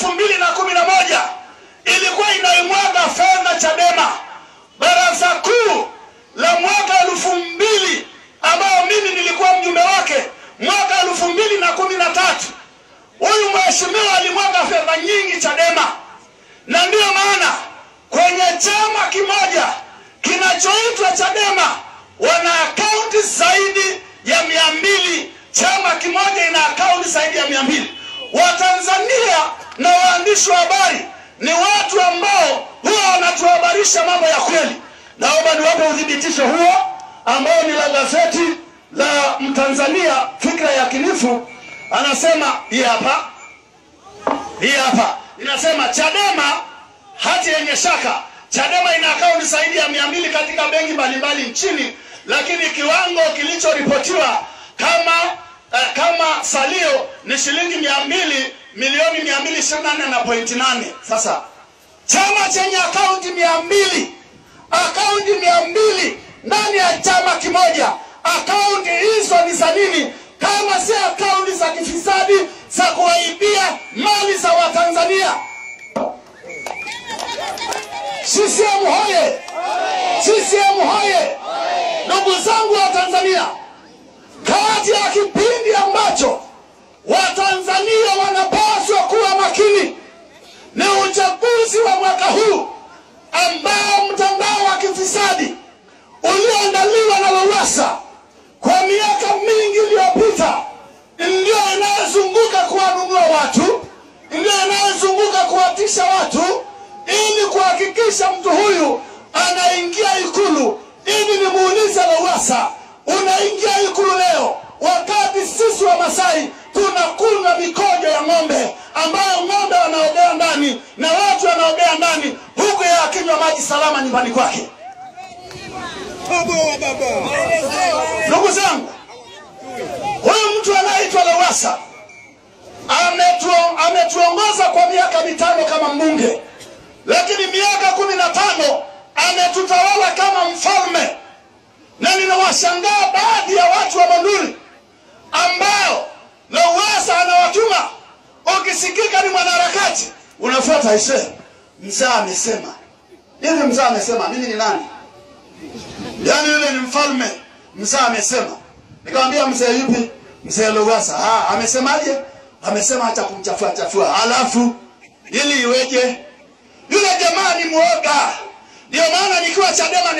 2011 ilikuwa inaimwaga fedha Chadema. Baraza kuu la mwaka 2000 ambao mimi nilikuwa mjumbe wake mwaka 2013, huyu mheshimiwa alimwaga fedha nyingi Chadema. Na ndio maana kwenye chama kimoja kinachoitwa Chadema wana akaunti zaidi ya 200. Chama kimoja ina akaunti zaidi ya 200. Watanzania na waandishi wa habari ni watu ambao huwa wanatuhabarisha mambo ya kweli. Naomba niwape udhibitisho huo ambao ni la gazeti la Mtanzania Fikra Yakinifu. Anasema hii hapa inasema Chadema hati yenye shaka. Chadema ina akaunti zaidi ya 200 katika benki mbalimbali nchini, lakini kiwango kilichoripotiwa kama salio ni shilingi 200,224.8. Sasa chama chenye akaunti 200 ndani ya chama kimoja, akaunti hizo ni za nini kama si akaunti za kifisadi za kuwaibia mali za Watanzania? CCM hoye! CCM hoye! Ndugu zangu wa Tanzania, kati ya kipindi ambacho Watanzania wanapaswa kuwa makini ni uchaguzi wa mwaka huu ambao mtandao wa kifisadi ulioandaliwa na Lowassa kwa miaka mingi iliyopita ndio inayozunguka kuwanunua watu, ndio inayozunguka kuwatisha watu ili kuhakikisha mtu huyu anaingia Ikulu. Ili nimuulize Lowassa, unaingia Ikulu leo wakati sisi wa Masai tunakunywa mikojo ya ng'ombe ambayo ng'ombe wanaogea ndani na watu wanaogea ndani huku ya akinywa maji salama nyumbani kwake? Ndugu zangu, huyu mtu anaitwa Lowassa ametuongoza kwa miaka 5 kama mbunge, lakini miaka 15 ametutawala kama mfalme. Na ninawashangaa baadhi ya watu wa Monduli ambao Lowassa anawatuma. Ukisikika ni mwanaharakati unafuata ishe mzee amesema. Hivi mzee amesema mimi ni nani? Yaani yule ni mfalme, mzee amesema. Nikamwambia mzee yupi? Mzee Lowassa. Amesemaje? Amesema acha kumchafua. Alafu ili iweje? Yule jamaa ni muoga. Ndio maana nikiwa Chadema